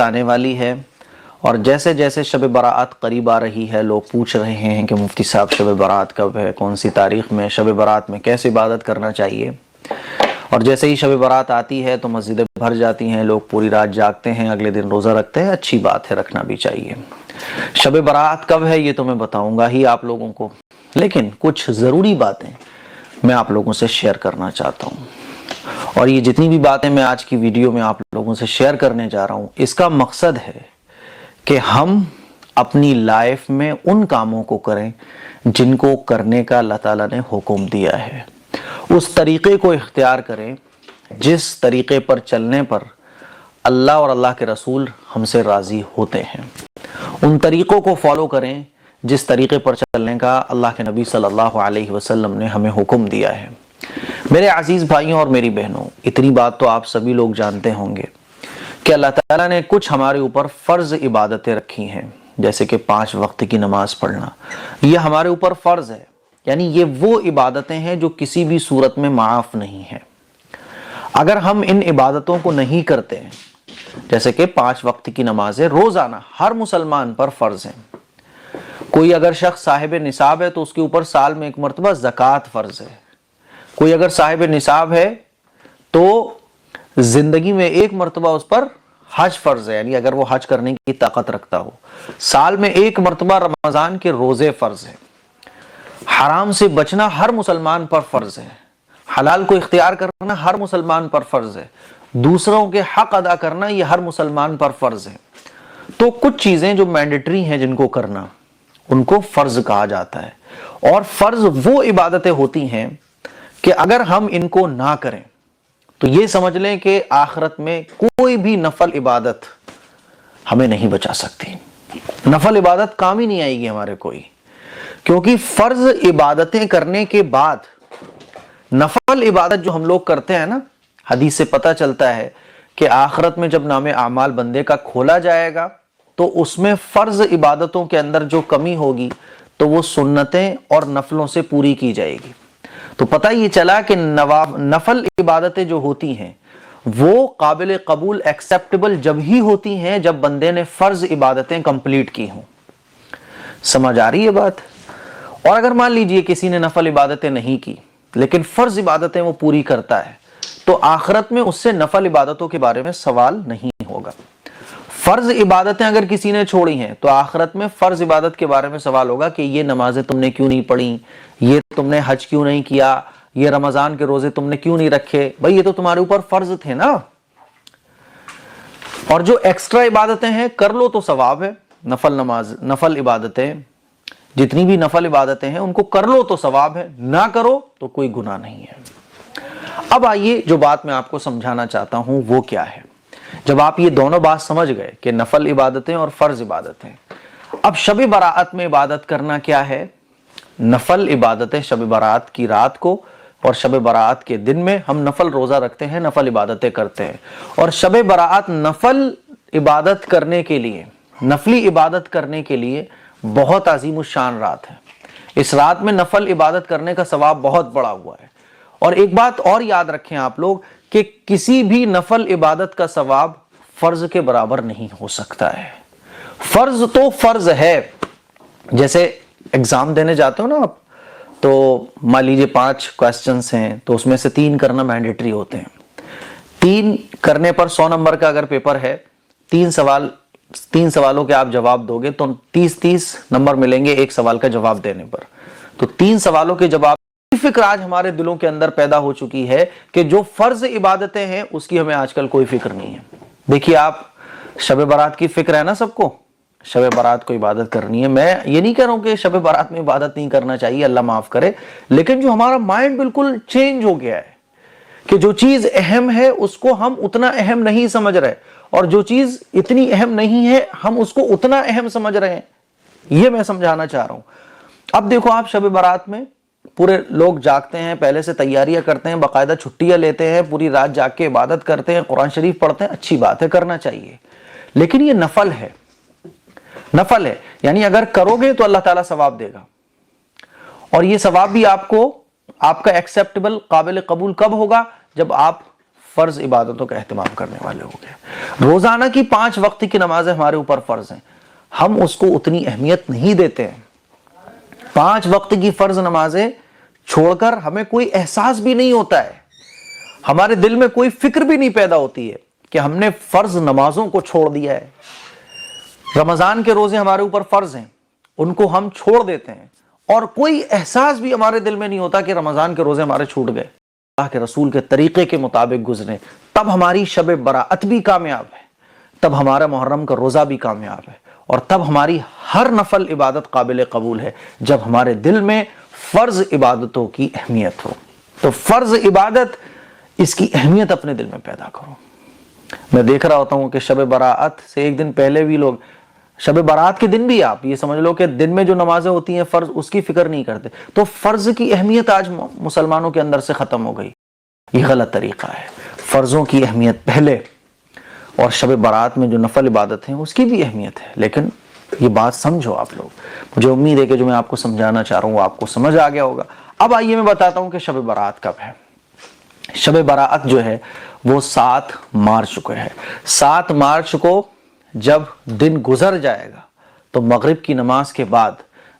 آنے والی ہے، اور جیسے جیسے شب برات قریب آ رہی ہے لوگ پوچھ رہے ہیں کہ مفتی صاحب شب برات کب ہے، کون سی تاریخ میں، شب برات میں کیسے عبادت کرنا چاہیے۔ اور جیسے ہی شب برات آتی ہے تو مسجدیں بھر جاتی ہیں، لوگ پوری رات جاگتے ہیں، اگلے دن روزہ رکھتے ہیں۔ اچھی بات ہے، رکھنا بھی چاہیے۔ شب برات کب ہے یہ تو میں بتاؤں گا ہی آپ لوگوں کو، لیکن کچھ ضروری باتیں میں آپ لوگوں سے شیئر کرنا چاہتا ہوں، اور یہ جتنی بھی باتیں میں آج کی ویڈیو میں آپ لوگوں سے شیئر کرنے جا رہا ہوں، اس کا مقصد ہے کہ ہم اپنی لائف میں ان کاموں کو کریں جن کو کرنے کا اللہ تعالیٰ نے حکم دیا ہے، اس طریقے کو اختیار کریں جس طریقے پر چلنے پر اللہ اور اللہ کے رسول ہم سے راضی ہوتے ہیں، ان طریقوں کو فالو کریں جس طریقے پر چلنے کا اللہ کے نبی صلی اللہ علیہ وسلم نے ہمیں حکم دیا ہے۔ میرے عزیز بھائیوں اور میری بہنوں، اتنی بات تو آپ سبھی لوگ جانتے ہوں گے کہ اللہ تعالیٰ نے کچھ ہمارے اوپر فرض عبادتیں رکھی ہیں، جیسے کہ 5 وقت کی نماز پڑھنا، یہ ہمارے اوپر فرض ہے، یعنی یہ وہ عبادتیں ہیں جو کسی بھی صورت میں معاف نہیں ہیں۔ اگر ہم ان عبادتوں کو نہیں کرتے ہیں، جیسے کہ 5 وقت کی نمازیں روزانہ ہر مسلمان پر فرض ہیں، کوئی اگر شخص صاحب نصاب ہے تو اس کے اوپر سال میں 1 مرتبہ زکوٰۃ فرض ہے، کوئی اگر صاحب نصاب ہے تو زندگی میں 1 مرتبہ اس پر حج فرض ہے، یعنی اگر وہ حج کرنے کی طاقت رکھتا ہو، سال میں 1 مرتبہ رمضان کے روزے فرض ہیں، حرام سے بچنا ہر مسلمان پر فرض ہے، حلال کو اختیار کرنا ہر مسلمان پر فرض ہے، دوسروں کے حق ادا کرنا یہ ہر مسلمان پر فرض ہے۔ تو کچھ چیزیں جو مینڈیٹری ہیں جن کو کرنا، ان کو فرض کہا جاتا ہے، اور فرض وہ عبادتیں ہوتی ہیں کہ اگر ہم ان کو نہ کریں تو یہ سمجھ لیں کہ آخرت میں کوئی بھی نفل عبادت ہمیں نہیں بچا سکتی، نفل عبادت کام ہی نہیں آئے گی ہمارے کوئی، کیونکہ فرض عبادتیں کرنے کے بعد نفل عبادت جو ہم لوگ کرتے ہیں نا، حدیث سے پتہ چلتا ہے کہ آخرت میں جب نام اعمال بندے کا کھولا جائے گا تو اس میں فرض عبادتوں کے اندر جو کمی ہوگی تو وہ سنتیں اور نفلوں سے پوری کی جائے گی۔ تو پتہ یہ چلا کہ نفل عبادتیں جو ہوتی ہیں وہ قابل قبول ایکسیپٹیبل جب ہی ہوتی ہیں جب بندے نے فرض عبادتیں کمپلیٹ کی ہوں۔ سمجھ آ رہی ہے بات؟ اور اگر مان لیجئے کسی نے نفل عبادتیں نہیں کی لیکن فرض عبادتیں وہ پوری کرتا ہے تو آخرت میں اس سے نفل عبادتوں کے بارے میں سوال نہیں ہوگا۔ فرض عبادتیں اگر کسی نے چھوڑی ہیں تو آخرت میں فرض عبادت کے بارے میں سوال ہوگا کہ یہ نمازیں تم نے کیوں نہیں پڑھی، یہ تم نے حج کیوں نہیں کیا، یہ رمضان کے روزے تم نے کیوں نہیں رکھے، بھئی یہ تو تمہارے اوپر فرض تھے نا۔ اور جو ایکسٹرا عبادتیں ہیں کر لو تو ثواب ہے، نفل عبادتیں جتنی بھی نفل عبادتیں ہیں ان کو کر لو تو ثواب ہے، نہ کرو تو کوئی گناہ نہیں ہے۔ اب آئیے جو بات میں آپ کو سمجھانا چاہتا ہوں وہ کیا ہے۔ جب آپ یہ دونوں بات سمجھ گئے کہ نفل عبادتیں اور فرض عبادتیں، اب شب برات میں عبادت کرنا کیا ہے۔ نفل عبادتیں شب برات کی رات کو اور شب برات کے دن میں ہم نفل روزہ رکھتے ہیں، نفل عبادتیں کرتے ہیں، اور شب برات نفل عبادت کرنے کے لیے، نفلی عبادت کرنے کے لیے بہت عظیم الشان رات ہے۔ اس رات میں نفل عبادت کرنے کا ثواب بہت بڑا ہوا ہے۔ اور ایک بات اور یاد رکھیں آپ لوگ کہ کسی بھی نفل عبادت کا ثواب فرض کے برابر نہیں ہو سکتا ہے۔ فرض تو فرض ہے، جیسے ایگزام دینے جاتے ہو نا آپ، تو مان لیجیے 5 کوسچنز ہیں تو اس میں سے 3 کرنا مینڈیٹری ہوتے ہیں، 3 کرنے پر 100 نمبر کا اگر پیپر ہے، 3 سوالوں کے آپ جواب دو گے تو 30 نمبر ملیں گے ایک سوال کا جواب دینے پر۔ تو 3 سوالوں کے جواب فکر آج ہمارے دلوں کے اندر پیدا ہو چکی ہے کہ جو فرض عبادتیں ہیں اس کی ہمیں آج کل کوئی فکر نہیں ہے۔ دیکھیے آپ، شب برات کی فکر ہے نا سب کو، شب برات کو عبادت کرنی ہے۔ میں یہ نہیں کہہ رہا ہوں کہ شب برات میں عبادت نہیں کرنا چاہیے، اللہ معاف کرے، لیکن جو ہمارا مائنڈ بالکل چینج ہو گیا ہے کہ جو چیز اہم ہے اس کو ہم اتنا اہم نہیں سمجھ رہے، اور جو چیز اتنی اہم نہیں ہے ہم اس کو اتنا اہم سمجھ رہے ہیں، یہ میں سمجھانا چاہ رہا ہوں۔ اب دیکھو آپ، شب برات میں پورے لوگ جاگتے ہیں، پہلے سے تیاریاں کرتے ہیں، باقاعدہ چھٹیاں لیتے ہیں، پوری رات جاگ کے عبادت کرتے ہیں، قرآن شریف پڑھتے ہیں، اچھی بات ہے، کرنا چاہیے، لیکن یہ نفل ہے، نفل ہے، یعنی اگر کرو گے تو اللہ تعالیٰ ثواب دے گا، اور یہ ثواب بھی آپ کا ایکسیپٹیبل، قابل قبول کب ہوگا؟ جب آپ فرض عبادتوں کا اہتمام کرنے والے ہو گئے۔ روزانہ کی 5 وقت کی نمازیں ہمارے اوپر فرض ہیں، ہم اس کو اتنی اہمیت نہیں دیتے ہیں۔ 5 وقت کی فرض نمازیں چھوڑ کر ہمیں کوئی احساس بھی نہیں ہوتا ہے، ہمارے دل میں کوئی فکر بھی نہیں پیدا ہوتی ہے کہ ہم نے فرض نمازوں کو چھوڑ دیا ہے۔ رمضان کے روزے ہمارے اوپر فرض ہیں، ان کو ہم چھوڑ دیتے ہیں اور کوئی احساس بھی ہمارے دل میں نہیں ہوتا کہ رمضان کے روزے ہمارے چھوٹ گئے۔ اللہ کے رسول کے طریقے کے مطابق گزریں، تب ہماری شب برات بھی کامیاب ہے، تب ہمارا محرم کا روزہ بھی کامیاب ہے، اور تب ہماری ہر نفل عبادت قابل قبول ہے جب ہمارے دل میں فرض عبادتوں کی اہمیت ہو۔ تو فرض عبادت، اس کی اہمیت اپنے دل میں پیدا کرو۔ میں دیکھ رہا ہوتا ہوں کہ شب برات سے ایک دن پہلے بھی لوگ، شب برات کے دن بھی آپ یہ سمجھ لو کہ دن میں جو نمازیں ہوتی ہیں فرض، اس کی فکر نہیں کرتے۔ تو فرض کی اہمیت آج مسلمانوں کے اندر سے ختم ہو گئی، یہ غلط طریقہ ہے۔ فرضوں کی اہمیت پہلے، اور شب برات میں جو نفل عبادت ہیں اس کی بھی اہمیت ہے، لیکن یہ بات سمجھو آپ لوگ۔ مجھے امید ہے کہ جو میں آپ کو سمجھانا چاہ رہا ہوں وہ آپ کو سمجھ آ گیا ہوگا۔ اب آئیے میں بتاتا ہوں کہ شب برات کب ہے۔ شب برات جو ہے وہ 7 مارچ کو ہے۔ 7 مارچ کو جب دن گزر جائے گا تو مغرب کی نماز کے بعد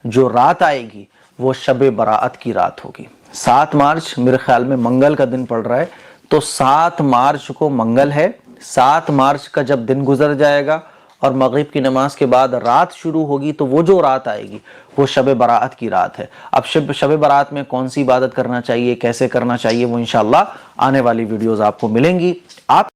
جو رات آئے گی وہ شب برات کی رات ہوگی۔ 7 مارچ میرے خیال میں منگل کا دن پڑ رہا ہے، تو 7 مارچ کو منگل ہے۔ 7 مارچ کا جب دن گزر جائے گا اور مغرب کی نماز کے بعد رات شروع ہوگی تو وہ جو رات آئے گی وہ شب برات کی رات ہے۔ اب شب برات میں کون سی عبادت کرنا چاہیے، کیسے کرنا چاہیے، وہ انشاءاللہ آنے والی ویڈیوز آپ کو ملیں گی۔ آپ